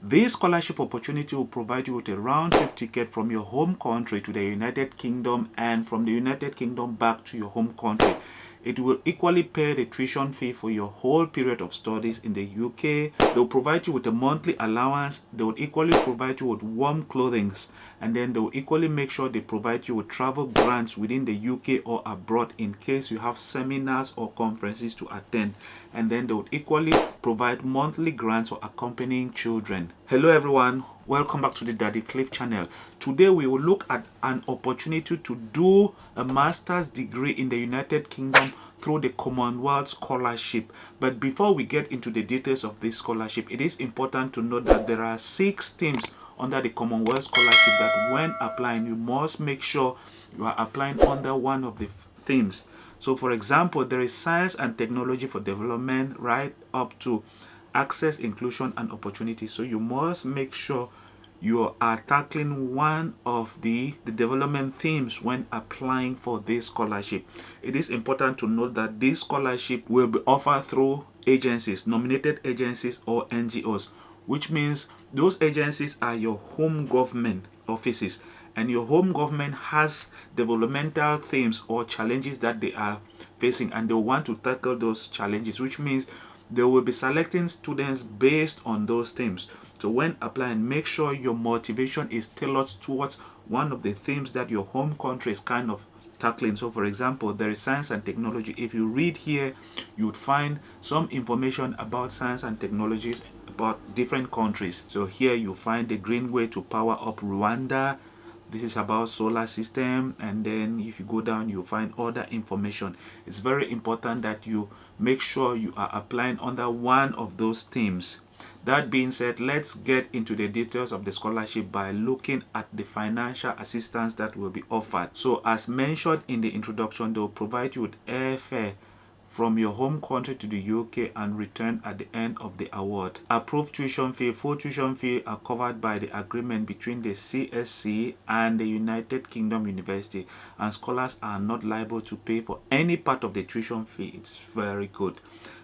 This scholarship opportunity will provide you with a round-trip ticket from your home country to the United Kingdom and from the United Kingdom back to your home country. It will equally pay the tuition fee for your whole period of studies in the UK. They will provide you with a monthly allowance. They will equally provide you with warm clothing, and then they will equally make sure they provide you with travel grants within the UK or abroad in case you have seminars or conferences to attend. And then they would equally provide monthly grants for accompanying children. Hello everyone, welcome back to the Daddy Cliff channel. Today we will look at an opportunity to do a master's degree in the United Kingdom through the Commonwealth scholarship. But before we get into the details of this scholarship, it is important to note that there are 6 themes under the Commonwealth scholarship that when applying, you must make sure you are applying under one of the themes. So for example, there is science and technology for development right up to access, inclusion and opportunity. So you must make sure you are tackling one of the development themes when applying for this scholarship. It is important to note that this scholarship will be offered through agencies, nominated agencies or NGOs, which means those agencies are your home government offices, and your home government has developmental themes or challenges that they are facing, and they want to tackle those challenges, which means they will be selecting students based on those themes. So when applying, make sure your motivation is tailored towards one of the themes that your home country is kind of tackling. So for example, there is science and technology. If you read here, you would find some information about science and technologies about different countries. So here you find the green way to power up Rwanda. This is about solar system, and then if you go down you find other information. It's very important that you make sure you are applying under one of those themes. That being said, let's get into the details of the scholarship by looking at the financial assistance that will be offered. So as mentioned in the introduction, they will provide you with airfare from your home country to the UK and return at the end of the award. Approved tuition fee, full tuition fee are covered by the agreement between the CSC and the United Kingdom University, and scholars are not liable to pay for any part of the tuition fee. It's very good.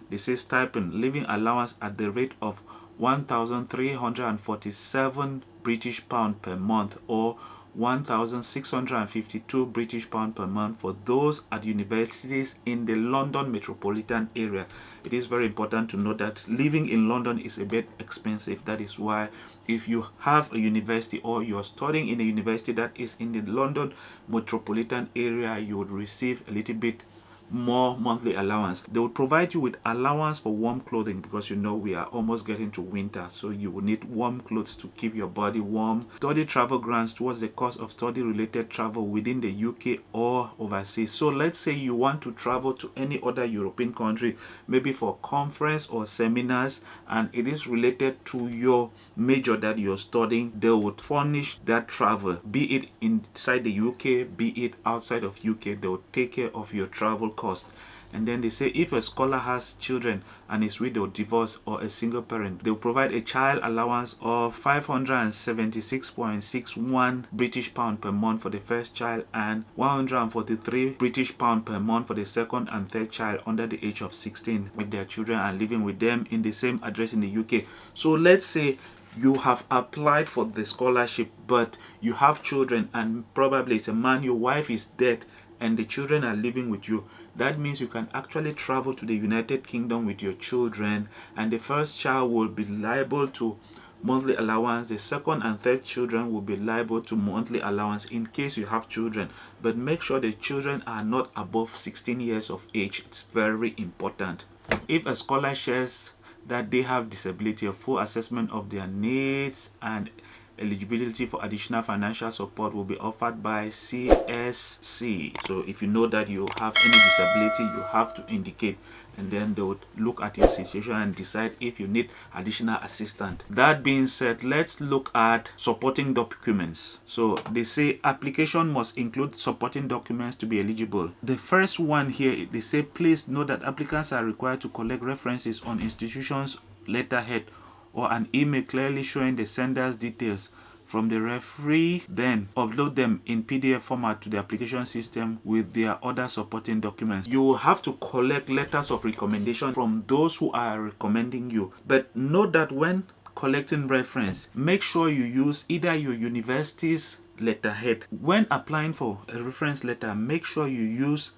They say stipend, living allowance at the rate of 1,347 British pound per month or 1,652 British pound per month for those at universities in the London metropolitan area. It is very important to note that living in London is a bit expensive. That is why if you have a university or you are studying in a university that is in the London metropolitan area, you would receive a little bit more monthly allowance. They will provide you with allowance for warm clothing because you know we are almost getting to winter, so you will need warm clothes to keep your body warm. Study travel grants towards the cost of study related travel within the UK or overseas. So let's say you want to travel to any other European country, maybe for conference or seminars, and it is related to your major that you're studying. They would furnish that travel, be it inside the UK, be it outside of UK. They will take care of your travel cost. And then they say if a scholar has children and is widowed, divorced or a single parent, they will provide a child allowance of 576.61 British pound per month for the first child and 143 British pound per month for the second and third child under the age of 16 if their children are living with them in the same address in the UK. So let's say you have applied for the scholarship but you have children, and probably it's a man, your wife is dead and the children are living with you. That means you can actually travel to the United Kingdom with your children, and the first child will be liable to monthly allowance. The second and third children will be liable to monthly allowance in case you have children, but make sure the children are not above 16 years of age. It's very important. If a scholar shares that they have disability, a full assessment of their needs and eligibility for additional financial support will be offered by CSC. So if you know that you have any disability, you have to indicate, and then they would look at your situation and decide if you need additional assistance. That being said, let's look at supporting documents. So they say application must include supporting documents to be eligible. The first one here, they say please note that applicants are required to collect references on institutions letterhead or an email clearly showing the sender's details from the referee, then upload them in PDF format to the application system with their other supporting documents. You will have to collect letters of recommendation from those who are recommending you. But note that when collecting reference, make sure you use either your university's letterhead. When applying for a reference letter, make sure you use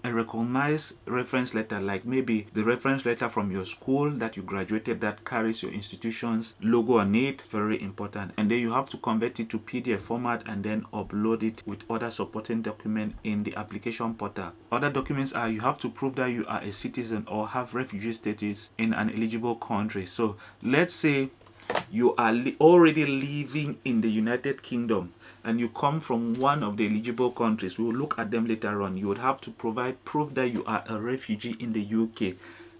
a recognized reference letter, like maybe the reference letter from your school that you graduated that carries your institution's logo on it. Very important. And then you have to convert it to PDF format and then upload it with other supporting documents in the application portal. Other documents are, you have to prove that you are a citizen or have refugee status in an eligible country. So let's say you are already living in the United Kingdom and you come from one of the eligible countries. We will look at them later on. You would have to provide proof that you are a refugee in the UK,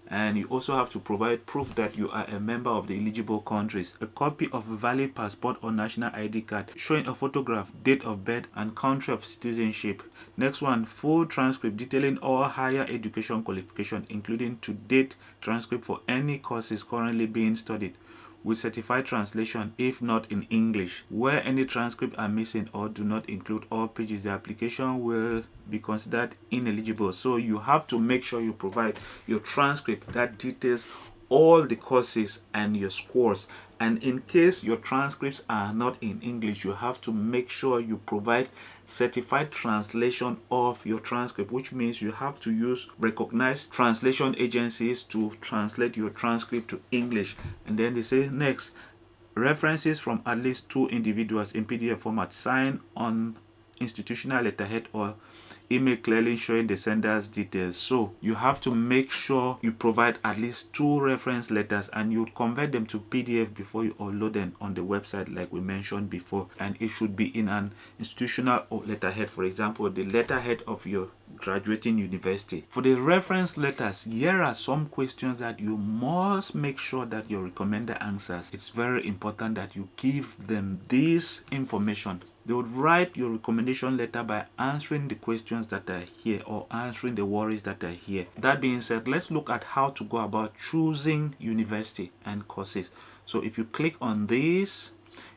and you also have to provide proof that you are a member of the eligible countries, a copy of a valid passport or national ID card showing a photograph, date of birth and country of citizenship. Next one, full transcript detailing all higher education qualification, including to date transcript for any courses currently being studied, with certified translation if not in English. Where any transcript are missing or do not include all pages, the application will be considered ineligible. So you have to make sure you provide your transcript that details all the courses and your scores. And in case your transcripts are not in English, you have to make sure you provide certified translation of your transcript, which means you have to use recognized translation agencies to translate your transcript to English. And then they say next, references from at least 2 individuals in PDF format, signed on institutional letterhead or email clearly showing the sender's details. So you have to make sure you provide at least 2 reference letters, and you convert them to PDF before you upload them on the website like we mentioned before. And it should be in an institutional letterhead, for example the letterhead of your graduating university. For the reference letters, here are some questions that you must make sure that your recommender answers. It's very important that you give them this information. They would write your recommendation letter by answering the questions that are here or answering the worries that are here. That being said, let's look at how to go about choosing university and courses. So if you click on this,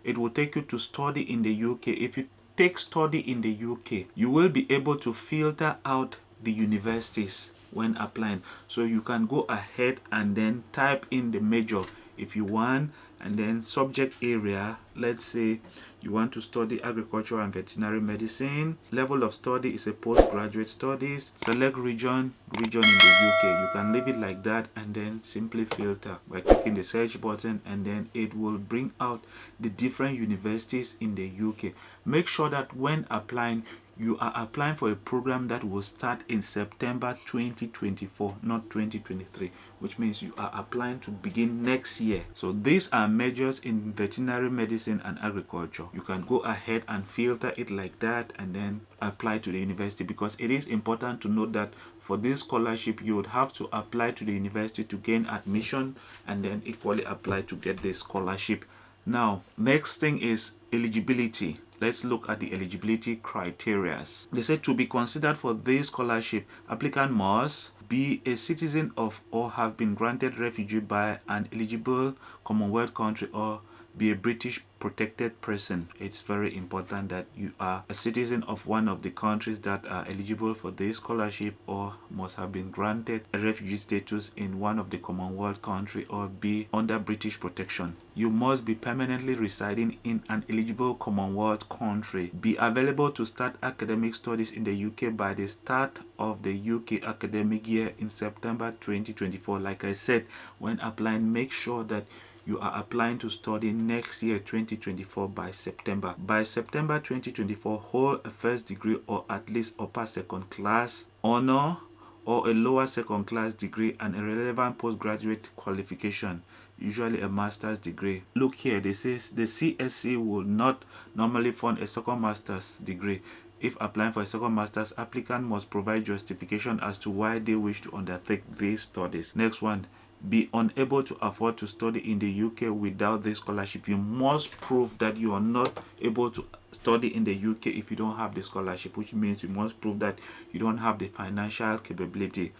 it will take you to study in the UK. If you take study in the UK, you will be able to filter out the universities when applying. So you can go ahead and then type in the major if you want, and then subject area. Let's say you want to study agriculture and veterinary medicine. Level of study is a postgraduate studies. Select region in the UK. You can leave it like that and then simply filter by clicking the search button, and then it will bring out the different universities in the UK. Make sure that when applying, you are applying for a program that will start in September 2024, not 2023, which means you are applying to begin next year. So these are majors in veterinary medicine and agriculture. You can go ahead and filter it like that and then apply to the university, because it is important to note that for this scholarship you would have to apply to the university to gain admission and then equally apply to get the scholarship. Now, next thing is eligibility. Let's look at the eligibility criteria. They say to be considered for this scholarship, applicant must be a citizen of or have been granted refugee by an eligible Commonwealth country or be a British protected person. It's very important that you are a citizen of one of the countries that are eligible for this scholarship, or must have been granted a refugee status in one of the Commonwealth country, or be under British protection. You must be permanently residing in an eligible Commonwealth country, be available to start academic studies in the UK by the start of the UK academic year in September 2024. Like I said, when applying, make sure that you are applying to study next year 2024 by September. By September 2024, hold a first degree or at least upper second class honor or a lower second class degree and a relevant postgraduate qualification, usually a master's degree. Look here, this is the CSC will not normally fund a second master's degree. If applying for a second master's, applicant must provide justification as to why they wish to undertake these studies. Next one, be unable to afford to study in the UK without this scholarship. You must prove that you are not able to study in the UK if you don't have the scholarship, which means you must prove that you don't have the financial capability.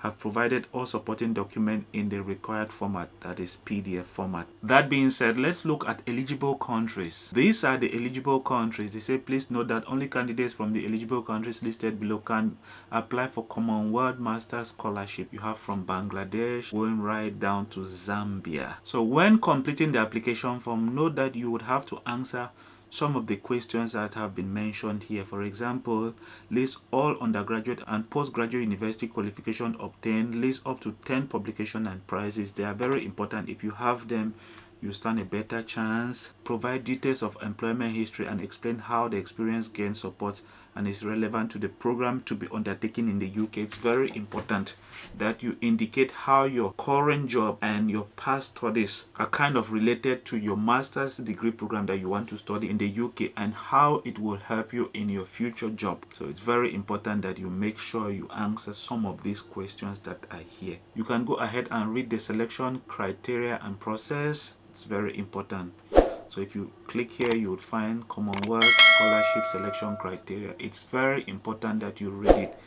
have provided all supporting documents in the required format, that is PDF format. That being said, let's look at eligible countries. These are the eligible countries. They say please note that only candidates from the eligible countries listed below can apply for Commonwealth Master Scholarship. You have from Bangladesh going right down to Zambia. So when completing the application form, note that you would have to answer some of the questions that have been mentioned here. For example, list all undergraduate and postgraduate university qualification obtained, list up to 10 publications and prizes. They are very important. If you have them, you stand a better chance. Provide details of employment history and explain how the experience gained support and is relevant to the program to be undertaken in the UK. It's very important that you indicate how your current job and your past studies are kind of related to your master's degree program that you want to study in the UK and how it will help you in your future job. So it's very important that you make sure you answer some of these questions that are here. You can go ahead and read the selection criteria and process. It's very important. So if you click here, you would find Commonwealth Scholarship Selection Criteria. It's very important that you read it.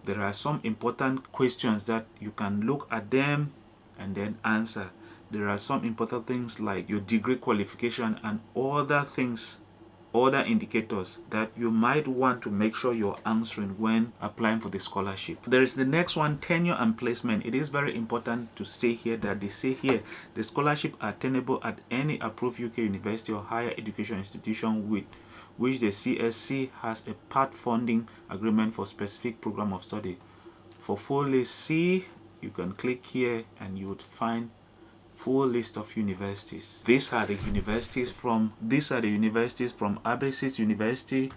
There are some important questions that you can look at them and then answer. There are some important things like your degree qualification and other things, other indicators that you might want to make sure you're answering when applying for the scholarship. There is the next one, tenure and placement. It is very important to say here that they say here the scholarship are attainable at any approved UK university or higher education institution with which the CSC has a part funding agreement for specific program of study. For full list C, you can click here and you would find full list of universities. These are the universities from Abbasid University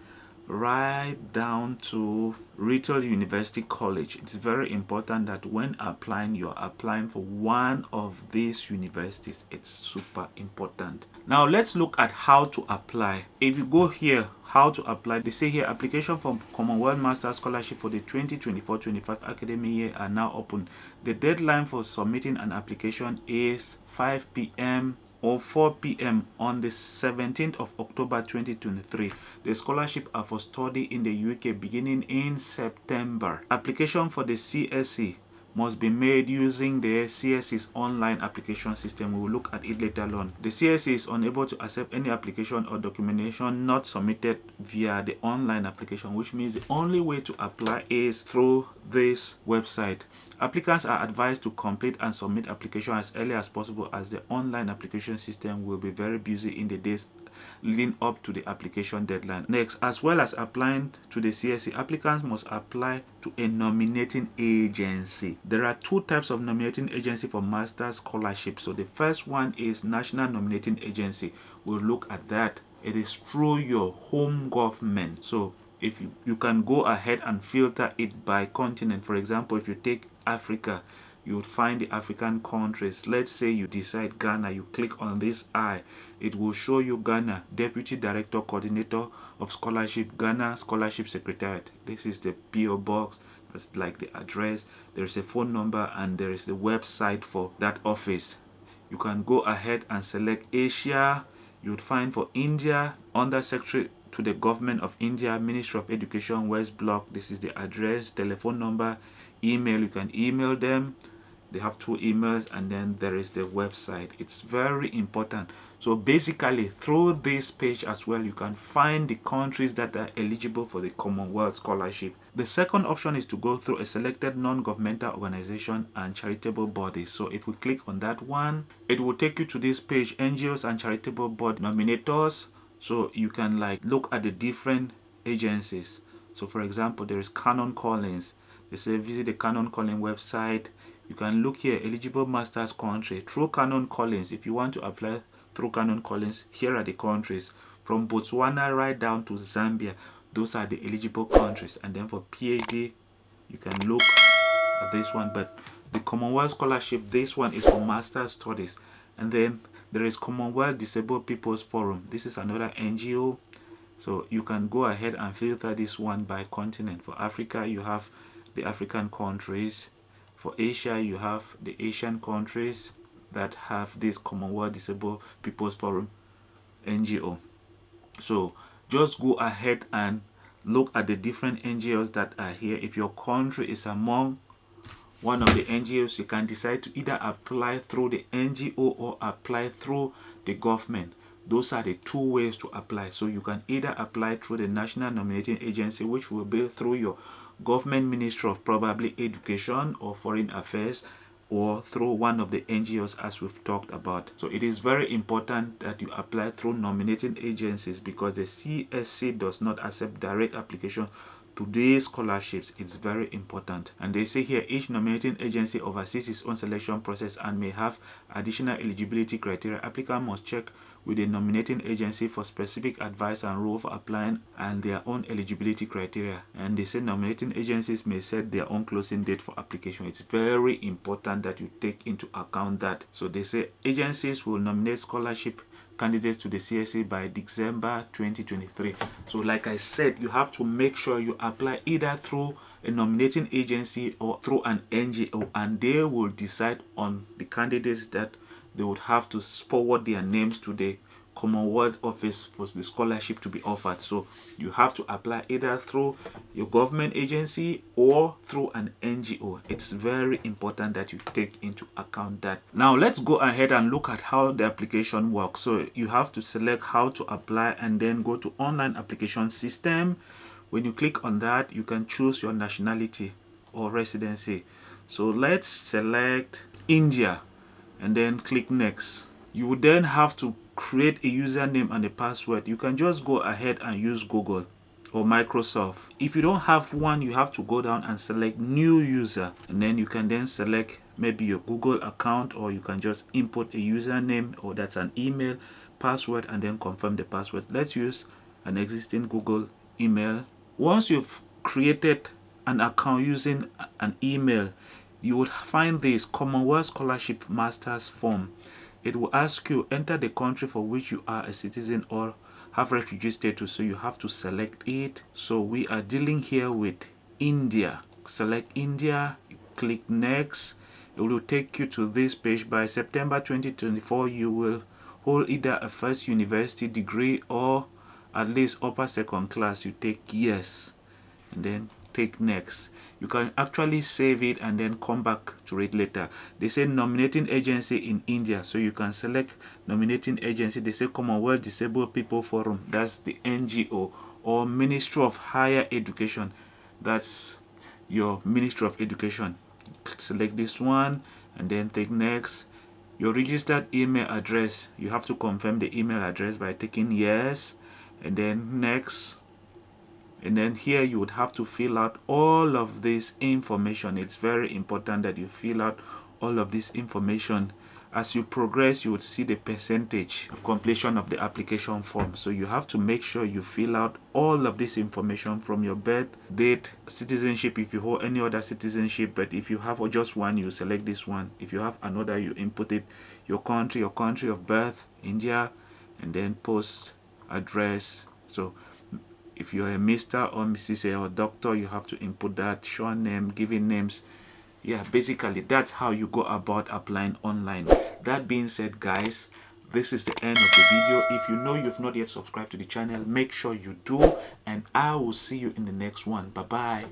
right down to Retail University College. It's very important that when applying, you're applying for one of these universities. It's super important. Now let's look at how to apply. If you go here, how to apply, they say here application for Commonwealth Master Scholarship for the 2024-25 academic year are now open. The deadline for submitting an application is 5 p.m. or 4 p.m. on the 17th of October 2023. The scholarship are for study in the UK beginning in September. Application for the CSC must be made using the CSC's online application system. We will look at it later on. The CSC is unable to accept any application or documentation not submitted via the online application, which means the only way to apply is through this website. Applicants are advised to complete and submit application as early as possible as the online application system will be very busy in the days leading up to the application deadline. Next, as well as applying to the CSC, applicants must apply to a nominating agency. There are two types of nominating agency for master's scholarship. So the first one is National Nominating Agency. We'll look at that. It is through your home government. So if you can go ahead and filter it by continent. For example, if you take Africa, you would find the African countries. Let's say you decide Ghana, you click on this eye, it will show you Ghana, Deputy Director Coordinator of Scholarship, Ghana Scholarship Secretariat. This is the PO box, that's like the address. There's a phone number and there is a website for that office. You can go ahead and select Asia. You would find for India, Under Secretary to the Government of India, Ministry of Education, West Block. This is the address, telephone number, email. You can email them. They have two emails, and then there is the website. It's very important. So basically through this page as well, you can find the countries that are eligible for the Commonwealth Scholarship. The second option is to go through a selected non-governmental organization and charitable bodies. So if we click on that one, it will take you to this page, NGOs and charitable body nominators. So you can like look at the different agencies. So for example, there is Canon Collins. They say visit the Canon Collins website. You can look here, eligible master's country through Canon Collins. If you want to apply through Canon Collins, here are the countries from Botswana right down to Zambia. Those are the eligible countries. And then for PhD, you can look at this one. But the Commonwealth Scholarship, this one is for master's studies. And then there is Commonwealth Disabled People's Forum. This is another NGO. So you can go ahead and filter this one by continent. For Africa, you have the African countries. For Asia, you have the Asian countries that have this Commonwealth Disabled People's Forum NGO. So just go ahead and look at the different NGOs that are here. If your country is among one of the NGOs, you can decide to either apply through the NGO or apply through the government. Those are the two ways to apply. So you can either apply through the National Nominating Agency, which will be through your government ministry of probably education or foreign affairs, or through one of the NGOs as we've talked about. So it is very important that you apply through nominating agencies, because the CSC does not accept direct application to these scholarships. It's very important. And they say here, each nominating agency oversees its own selection process and may have additional eligibility criteria. Applicant must check with the nominating agency for specific advice and rule for applying and their own eligibility criteria. And they say nominating agencies may set their own closing date for application. It's very important that you take into account that. So they say agencies will nominate scholarship candidates to the CSC by December 2023. So like I said, you have to make sure you apply either through a nominating agency or through an NGO, and they will decide on the candidates that they would have to forward their names to the Commonwealth office for the scholarship to be offered. So you have to apply either through your government agency or through an NGO. It's very important that you take into account that. Now let's go ahead and look at how the application works. So you have to select how to apply and then go to online application system. When you click on that, you can choose your nationality or residency. So let's select India and then click next. You would then have to create a username and a password. You can just go ahead and use Google or Microsoft. If you don't have one, you have to go down and select new user, and then you can then select maybe your Google account, or you can just input a username, or that's an email, password, and then confirm the password. Let's use an existing Google email. Once you've created an account using an email, you would find this Commonwealth Scholarship Masters form. It will ask you, enter the country for which you are a citizen or have refugee status. So you have to select it. So we are dealing here with India. Select India, click next. It will take you to this page. By September 2024, you will hold either a first university degree or at least upper second class. You take yes and then take next. You can actually save it and then come back to it later. They say nominating agency in India, so you can select nominating agency. They say Commonwealth Disabled People Forum, that's the NGO, or Ministry of Higher Education, that's your Ministry of Education. Select this one and then take next. Your registered email address, you have to confirm the email address by taking yes and then next. And then here you would have to fill out all of this information. It's very important that you fill out all of this information. As you progress, you would see the percentage of completion of the application form. So you have to make sure you fill out all of this information, from your birth date, citizenship if you hold any other citizenship, but if you have just one, you select this one. If you have another, you input it. Your country of birth, India, and then post address. So if you're a Mr. or Mrs. or doctor, you have to input that, short name, given names. Yeah, basically that's how you go about applying online. That being said, guys, this is the end of the video. If you know you've not yet subscribed to the channel, make sure you do, and I will see you in the next one. Bye bye.